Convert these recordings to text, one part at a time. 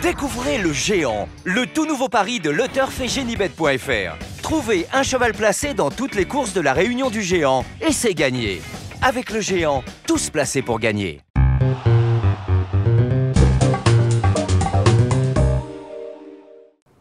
Découvrez le Géant, le tout nouveau pari de LeTurf et Genibet.fr. Trouvez un cheval placé dans toutes les courses de la Réunion du Géant et c'est gagné. Avec le Géant, tous placés pour gagner.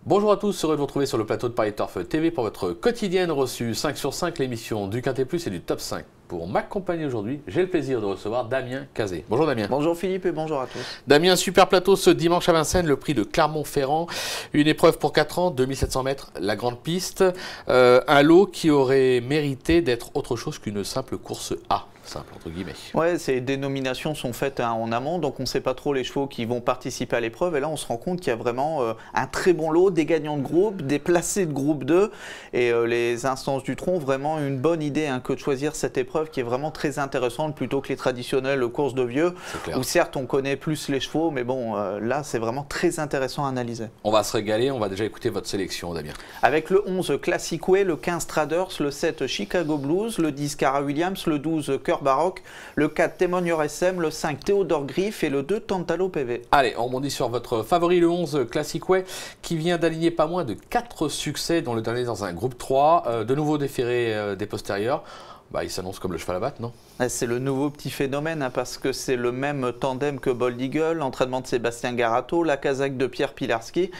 Bonjour à tous, heureux de vous retrouver sur le plateau de Paris Turf TV pour votre quotidienne reçue 5 sur 5, l'émission du Quintet Plus et du Top 5. Pour m'accompagner aujourd'hui, j'ai le plaisir de recevoir Damien Cazé. Bonjour Damien. Bonjour Philippe et bonjour à tous. Damien, super plateau ce dimanche à Vincennes, le prix de Clermont-Ferrand. Une épreuve pour 4 ans, 2700 mètres, la grande piste. Un lot qui aurait mérité d'être autre chose qu'une simple course A. Simple entre guillemets. Ouais, ces dénominations sont faites en amont, donc on ne sait pas trop les chevaux qui vont participer à l'épreuve. Et là, on se rend compte qu'il y a vraiment un très bon lot, des gagnants de groupe, des placés de groupe 2. Et les instances du tronc, vraiment une bonne idée que de choisir cette épreuve qui est vraiment très intéressante plutôt que les traditionnelles courses de vieux. Où certes, on connaît plus les chevaux, mais bon, là, c'est vraiment très intéressant à analyser. On va se régaler, on va déjà écouter votre sélection, Damien. Avec le 11 Classic Way, le 15 Traders, le 7 Chicago Blues, le 10 Cara Williams, le 12 Cœur Baroque, le 4 Témoigneur SM, le 5 Théodore Griff et le 2 Tantalo PV. Allez, on rebondit sur votre favori, le 11 Classic Way, qui vient d'aligner pas moins de 4 succès, dont le dernier dans un groupe 3, de nouveau déféré des postérieurs. Bah, il s'annonce comme le cheval à battre, non? C'est le nouveau petit phénomène parce que c'est le même tandem que Bold Eagle, l'entraînement de Sébastien Garato, la casaque de Pierre Pilarski.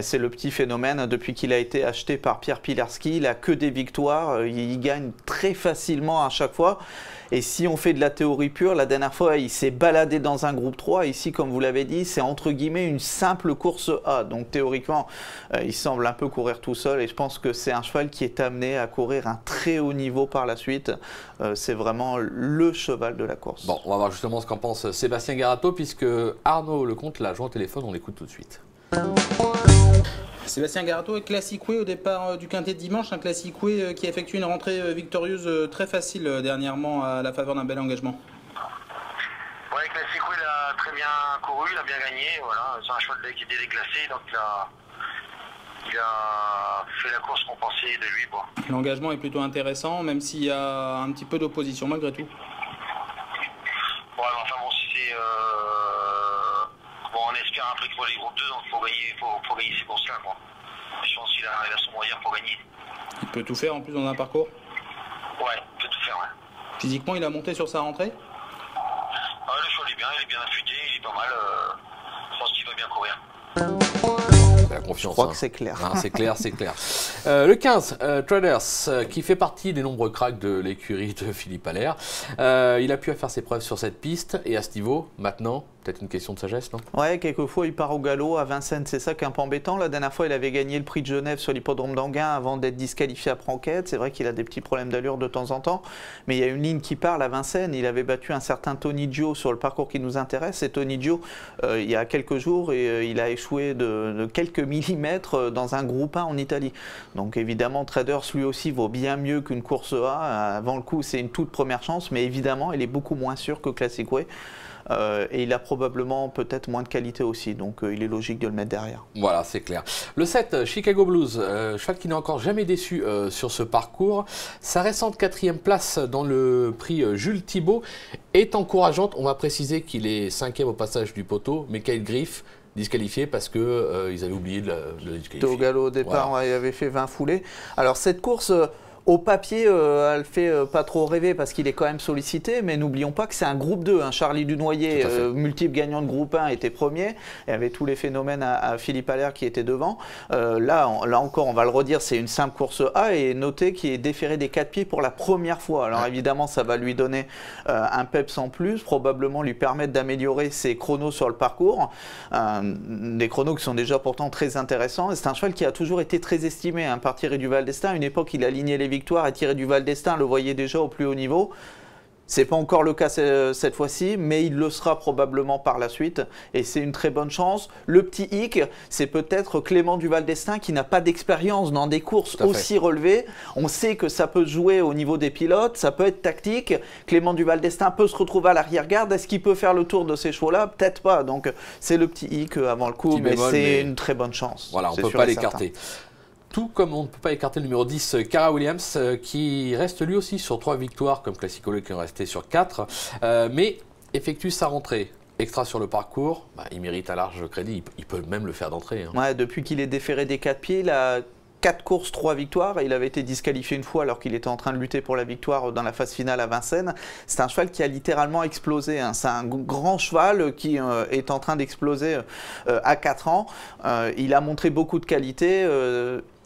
C'est le petit phénomène depuis qu'il a été acheté par Pierre Pilarski. Il n'a que des victoires, il gagne très facilement à chaque fois. Et si on fait de la théorie pure, la dernière fois, il s'est baladé dans un groupe 3. Ici, comme vous l'avez dit, c'est entre guillemets une simple course A. Donc théoriquement, il semble un peu courir tout seul. Et je pense que c'est un cheval qui est amené à courir un très haut niveau par la suite. C'est vraiment le cheval de la course. Bon, on va voir justement ce qu'en pense Sébastien Garato, puisque Arnaud Lecomte l'a joint au téléphone. On l'écoute tout de suite. Sébastien Garato est Classic Way au départ du Quintet de dimanche, un Classic Way qui a effectué une rentrée victorieuse très facile dernièrement à la faveur d'un bel engagement. Oui, Classic Way a très bien couru, il a bien gagné, voilà. C'est un cheval qui était déclassé, donc il a fait la course qu'on pensait de lui. L'engagement est plutôt intéressant, même s'il y a un petit peu d'opposition malgré tout. Ouais, enfin bon, c'est... Bon, on espère un prix pour les groupes 2, donc il faut gagner ces courses-là, quoi. Je pense qu'il a son moyen pour gagner. Il peut tout faire en plus dans un parcours? Ouais, il peut tout faire, ouais. Physiquement, il a monté sur sa rentrée? Le cheval est bien affûté, il est pas mal. Je pense qu'il va bien courir. La confiance, je crois que c'est clair. C'est clair, c'est clair. Le 15, Traders, qui fait partie des nombreux cracks de l'écurie de Philippe Allaire. Il a pu faire ses preuves sur cette piste et à ce niveau, maintenant, peut-être une question de sagesse, non? Ouais, quelquefois il part au galop à Vincennes, c'est ça qui est un peu embêtant. La dernière fois, il avait gagné le prix de Genève sur l'hippodrome d'Anguin avant d'être disqualifié à Pranquette. C'est vrai qu'il a des petits problèmes d'allure de temps en temps, mais il y a une ligne qui parle à Vincennes. Il avait battu un certain Tony Gio sur le parcours qui nous intéresse. Et Tony Gio, il y a quelques jours, il a échoué de quelques millimètres dans un groupe 1 en Italie. Donc évidemment, Traders lui aussi vaut bien mieux qu'une course A. Avant le coup, c'est une toute première chance, mais évidemment, elle est beaucoup moins sûre que Classic Way. Et il a probablement peut-être moins de qualité aussi, donc il est logique de le mettre derrière. Voilà, c'est clair. Le 7, Chicago Blues, cheval qui n'a encore jamais déçu sur ce parcours. Sa récente 4e place dans le prix Jules Thibault est encourageante. On va préciser qu'il est 5e au passage du poteau, mais Kyle Griff disqualifié parce que ils avaient oublié de le disqualifier. Au galop au départ, voilà. Ouais, il avait fait 20 foulées. Alors cette course... Au papier, elle fait pas trop rêver parce qu'il est quand même sollicité, mais n'oublions pas que c'est un groupe 2. Charlie Dunoyer, multiple gagnant de groupe 1, était premier, et avait tous les phénomènes à Philippe Allaire qui était devant. Là encore, on va le redire, c'est une simple course A, et notez qu'il est déféré des 4 pieds pour la première fois. Alors évidemment, ça va lui donner un peps en plus, probablement lui permettre d'améliorer ses chronos sur le parcours. Des chronos qui sont déjà pourtant très intéressants. C'est un cheval qui a toujours été très estimé par Thierry Duval d'Estaing. À une époque, il a aligné les victoire et Thierry Duval d'Estaing le voyait déjà au plus haut niveau. C'est pas encore le cas cette fois-ci, mais il le sera probablement par la suite. Et c'est une très bonne chance. Le petit hic, c'est peut-être Clément Duval d'Estaing qui n'a pas d'expérience dans des courses aussi relevées. On sait que ça peut jouer au niveau des pilotes, ça peut être tactique. Clément Duval d'Estaing peut se retrouver à l'arrière-garde. Est-ce qu'il peut faire le tour de ces chevaux-là? Peut-être pas. Donc c'est le petit hic avant le coup, mais c'est une très bonne chance. Voilà, on ne peut pas l'écarter. Tout comme on ne peut pas écarter le numéro 10, Cara Williams, qui reste lui aussi sur 3 victoires, comme Classico qui est resté sur 4, mais effectue sa rentrée extra sur le parcours, il mérite un large crédit. Il peut même le faire d'entrée. Hein. Ouais, depuis qu'il est déféré des 4 pieds, il a 4 courses, 3 victoires. Il avait été disqualifié une fois alors qu'il était en train de lutter pour la victoire dans la phase finale à Vincennes. C'est un cheval qui a littéralement explosé. Hein. C'est un grand cheval qui est en train d'exploser à 4 ans. Il a montré beaucoup de qualité.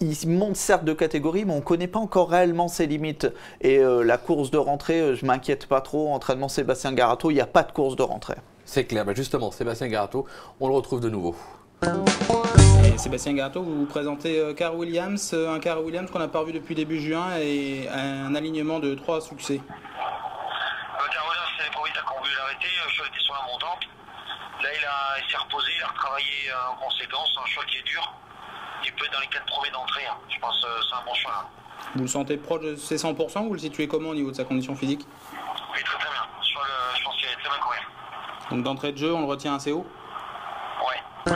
Il monte certes de catégorie, mais on ne connaît pas encore réellement ses limites. Et la course de rentrée, je ne m'inquiète pas trop. Entraînement Sébastien Garato, il n'y a pas de course de rentrée. C'est clair. Justement, Sébastien Garato, on le retrouve de nouveau. Et Sébastien Garato, vous présentez Car Williams, un Car Williams qu'on n'a pas revu depuis début juin et un alignement de 3 succès. Car Williams, c'est les premiers temps qu'on veut l'arrêter. Le cheval était sur la montante. Là, il s'est reposé, il a retravaillé en conséquence. Un cheval qui est dur. Il peut être dans les 4 premiers d'entrée. Hein. Je pense que c'est un bon cheval. Hein. Vous le sentez proche de ses 100%? Vous le situez comment au niveau de sa condition physique? Oui, très bien. Je pense qu'il est très bien courir. Donc d'entrée de jeu, on le retient assez haut? Ouais.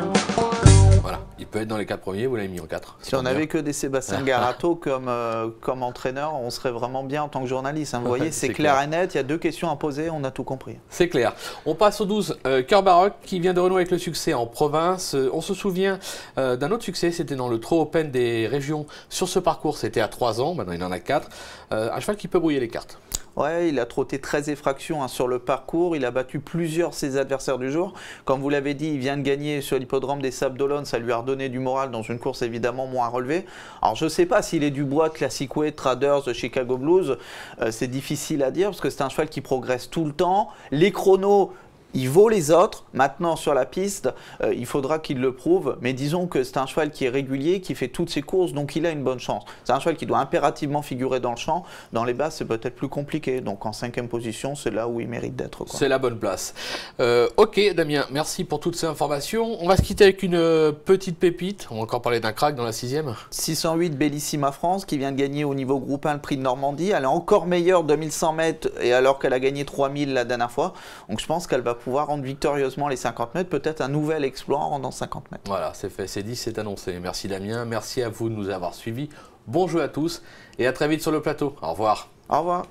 Voilà, il peut être dans les 4 premiers, vous l'avez mis en 4. Si on n'avait que des Sébastien Garato comme entraîneur, on serait vraiment bien en tant que journaliste. Hein. Vous voyez, c'est clair et net, il y a 2 questions à poser, on a tout compris. C'est clair. On passe au 12, Cœur Baroque, qui vient de renouer avec le succès en province. On se souvient d'un autre succès, c'était dans le Trot Open des régions. Sur ce parcours, c'était à 3 ans, maintenant il en a 4. Un cheval qui peut brouiller les cartes. Ouais, il a trotté 13 effractions sur le parcours, il a battu plusieurs de ses adversaires du jour. Comme vous l'avez dit, il vient de gagner sur l'hippodrome des Sables d'Olonne, ça lui a redonné du moral dans une course évidemment moins relevée. Alors je ne sais pas s'il est du bois de Classic Way, Traders, de Chicago Blues, c'est difficile à dire parce que c'est un cheval qui progresse tout le temps. Les chronos, il vaut les autres. Maintenant, sur la piste, il faudra qu'il le prouve. Mais disons que c'est un cheval qui est régulier, qui fait toutes ses courses, donc il a une bonne chance. C'est un cheval qui doit impérativement figurer dans le champ. Dans les bases, c'est peut-être plus compliqué. Donc en 5e position, c'est là où il mérite d'être. C'est la bonne place. Ok, Damien, merci pour toutes ces informations. On va se quitter avec une petite pépite. On va encore parler d'un crack dans la 6e. 608 Bellissima France, qui vient de gagner au niveau groupe 1 le prix de Normandie. Elle est encore meilleure 2100 mètres, et alors qu'elle a gagné 3000 la dernière fois. Donc je pense qu'elle va pouvoir rendre victorieusement les 50 mètres, peut-être un nouvel exploit en rendant 50 mètres. Voilà, c'est fait, c'est dit, c'est annoncé. Merci Damien, merci à vous de nous avoir suivis. Bon jeu à tous et à très vite sur le plateau. Au revoir. Au revoir.